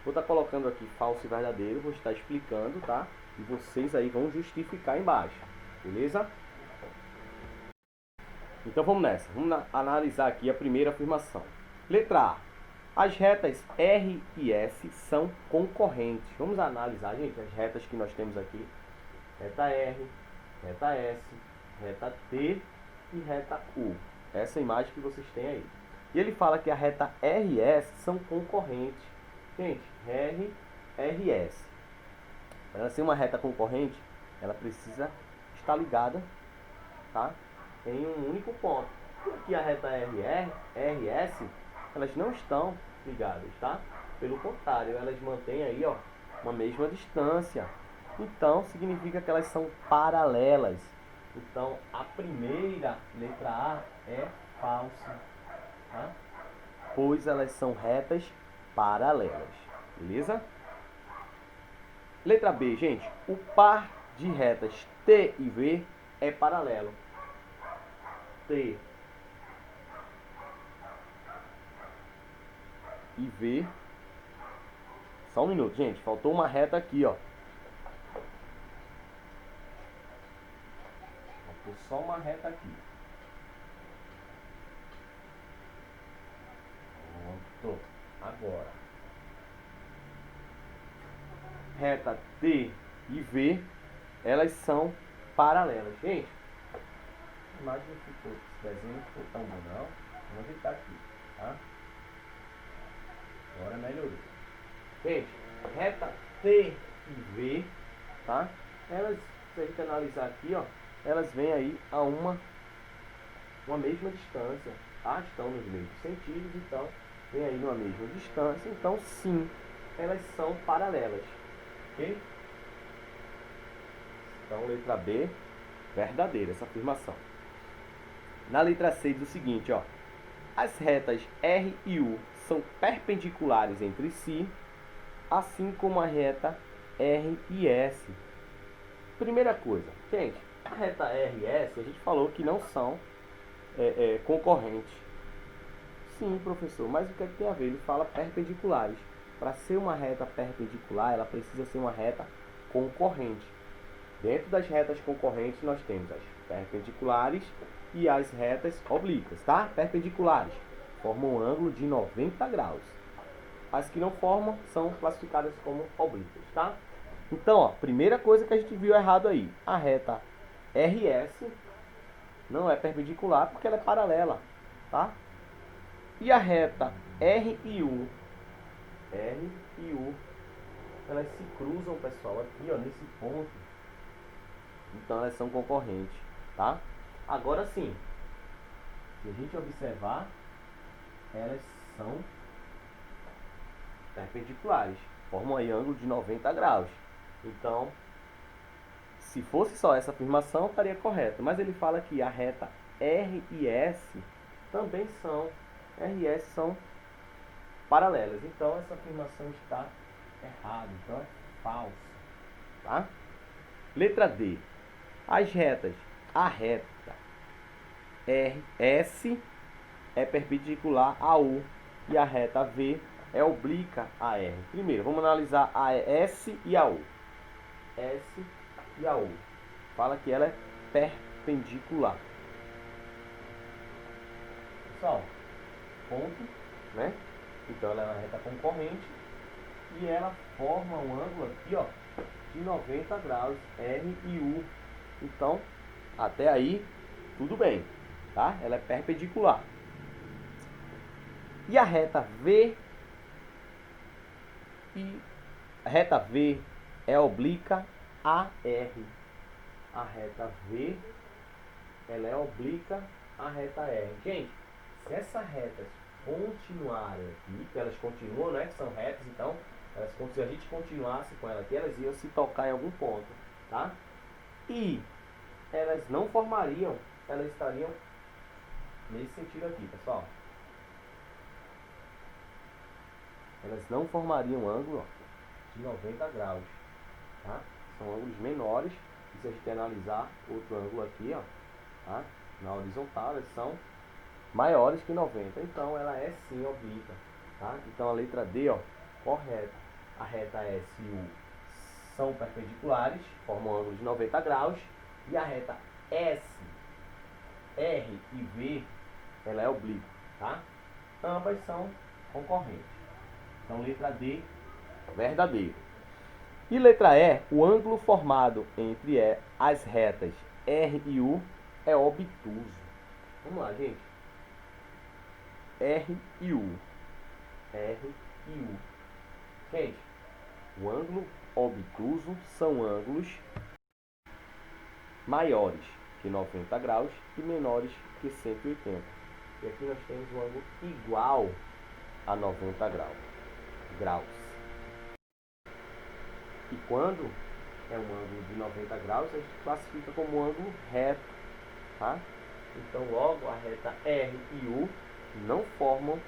vou estar colocando aqui falso e verdadeiro, vou estar explicando, tá? E vocês aí vão justificar embaixo, beleza? Então vamos nessa, vamos analisar aqui a primeira afirmação. Letra A. As retas R e S são concorrentes. Vamos analisar, gente, as retas que nós temos aqui. Reta R, reta S, reta T e reta U. Essa imagem que vocês têm aí. E ele fala que a reta R e S são concorrentes. Gente, R, R e S. Para ela ser uma reta concorrente, ela precisa estar ligada, tá, em um único ponto. E aqui a reta R e S, elas não estão ligadas, tá? Pelo contrário, elas mantêm aí, ó, uma mesma distância. Então, significa que elas são paralelas. Então, a primeira, letra A, é falsa, tá? Pois elas são retas paralelas. Beleza? Letra B, gente. O par de retas T e V é paralelo. T e V. Só um minuto, gente. Faltou uma reta aqui, ó. Faltou só uma reta aqui. Pronto. Agora. Reta T e V, elas são paralelas. Gente, a imagem não ficou, esse desenho não ficou tão bom, não. Vamos ajeitar aqui, tá? Agora melhorou. Gente, reta T e V, tá? Elas, se a gente analisar aqui, ó, elas vêm aí a uma mesma distância, tá? Estão nos mesmos sentidos, então vem aí numa mesma distância. Então, sim, elas são paralelas, ok? Então, letra B, verdadeira essa afirmação. Na letra C diz o seguinte, ó. As retas R e U são perpendiculares entre si, assim como a reta R e S. Primeira coisa, gente, a reta R e S, a gente falou que não são concorrentes. Sim, professor, mas o que é que tem a ver? Ele fala perpendiculares. Para ser uma reta perpendicular, ela precisa ser uma reta concorrente. Dentro das retas concorrentes, nós temos as perpendiculares e as retas oblíquas, tá? Perpendiculares formam um ângulo de 90 graus. As que não formam são classificadas como oblíquas, tá? Então, ó, primeira coisa que a gente viu errado aí, a reta RS não é perpendicular porque ela é paralela, tá? E a reta R e U, elas se cruzam, pessoal, aqui, ó, nesse ponto. Então elas são concorrentes, tá? Agora sim, se a gente observar, elas são perpendiculares, formam aí ângulo de 90 graus. Então, se fosse só essa afirmação, estaria correta. Mas ele fala que a reta R e S também são, R e S são paralelas. Então, essa afirmação está errada. Então, é falso, tá? Letra D. As retas, a reta RS é perpendicular a U e a reta V é oblíqua a R? Primeiro, vamos analisar a S e a U. S e a U. Fala que ela é perpendicular. Pessoal, ponto, né? Então ela é uma reta concorrente e ela forma um ângulo aqui, ó, de 90 graus, R e U. Então, até aí, tudo bem, tá? Ela é perpendicular. E a reta V? E a reta V é oblíqua a R. A reta V, ela é oblíqua à reta R. Gente, se essas retas continuarem aqui, que elas continuam, né? Que são retas, então, se a gente continuasse com ela aqui, elas iam se tocar em algum ponto, tá? E elas não formariam, elas estariam nesse sentido aqui, pessoal. Elas não formariam um ângulo, ó, de 90 graus, tá? São ângulos menores. E se a gente analisar outro ângulo aqui, ó, tá? Na horizontal, eles são maiores que 90. Então ela é sim oblíqua, tá? Então a letra D, ó, correta. A reta S e U são perpendiculares, formam um ângulo de 90 graus. E a reta S, R e V, ela é oblíqua, tá? Ambas são concorrentes. Então letra D, verdadeiro. E letra E, o ângulo formado entre as retas R e U é obtuso. Vamos lá, gente. R e U. R e U. Gente, o ângulo obtuso são ângulos maiores que 90 graus e menores que 180. E aqui nós temos um ângulo igual a 90 graus. E quando é um ângulo de 90 graus, a gente classifica como um ângulo reto, tá? Então, logo, a reta R e U não formam,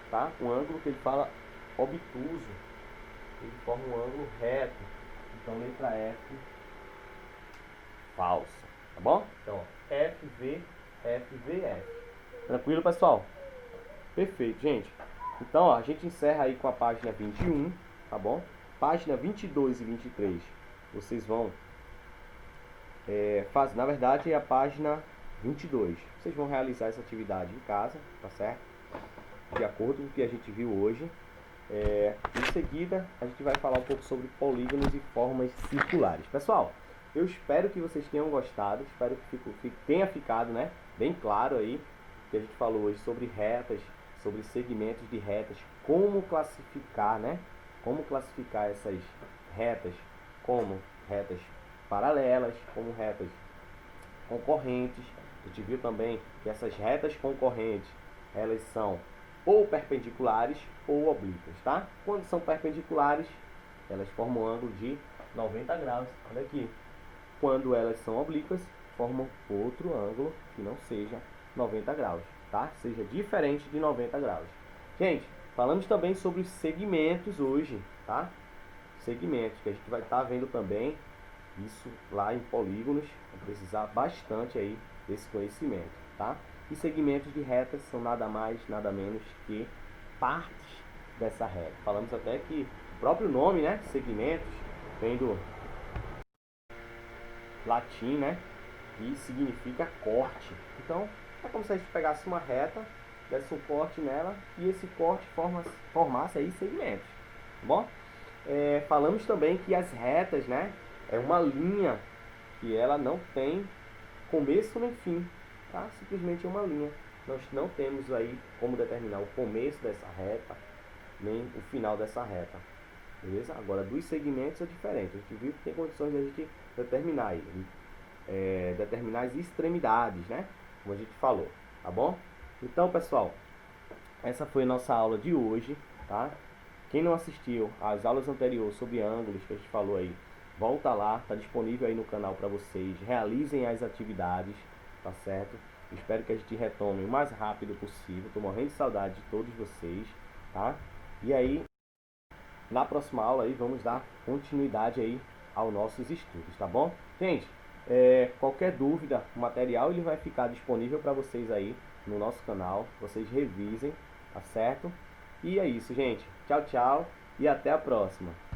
tá, um ângulo que ele fala obtuso. Ele forma um ângulo reto. Então, letra F, falsa, tá bom? Então, FV, FVF. Tranquilo, pessoal? Perfeito, gente. Então, ó, a gente encerra aí com a página 21, tá bom? Página 22 e 23, vocês vão fazer, na verdade, é a página 22. Vocês vão realizar essa atividade em casa, tá certo? De acordo com o que a gente viu hoje. Em seguida, a gente vai falar um pouco sobre polígonos e formas circulares. Pessoal, eu espero que vocês tenham gostado, espero que tenha ficado, né, bem claro aí que a gente falou hoje sobre retas, sobre segmentos de retas, como classificar, né? Como classificar essas retas como retas paralelas, como retas concorrentes. A gente viu também que essas retas concorrentes, elas são ou perpendiculares ou oblíquas, tá? Quando são perpendiculares, elas formam um ângulo de 90 graus. Olha aqui. Quando elas são oblíquas, formam outro ângulo que não seja 90 graus, tá? Seja diferente de 90 graus. Gente, falamos também sobre os segmentos hoje, tá? Segmentos, que a gente vai estar vendo também isso lá em polígonos. Vai precisar bastante aí desse conhecimento, tá? E segmentos de retas são nada mais, nada menos que partes dessa reta. Falamos até que o próprio nome, né, segmentos, vem do latim, né, e significa corte. Então, é como se a gente pegasse uma reta, desse um corte nela e esse corte formasse aí segmentos, tá bom? Falamos também que as retas, né, é uma linha que ela não tem começo nem fim, tá? Simplesmente é uma linha. Nós não temos aí como determinar o começo dessa reta, nem o final dessa reta, beleza? Agora, dos segmentos é diferente. A gente viu que tem condições de a gente determinar aí, determinar as extremidades, né? Como a gente falou, tá bom? Então, pessoal, essa foi a nossa aula de hoje, tá? Quem não assistiu às aulas anteriores sobre ângulos que a gente falou aí, volta lá, tá disponível aí no canal para vocês. Realizem as atividades, tá certo? Espero que a gente retome o mais rápido possível. Tô morrendo de saudade de todos vocês, tá? E aí, na próxima aula aí, vamos dar continuidade aí aos nossos estudos, tá bom? Gente, qualquer dúvida, o material ele vai ficar disponível para vocês aí no nosso canal. Vocês revisem, tá certo? E é isso, gente. Tchau, tchau e até a próxima.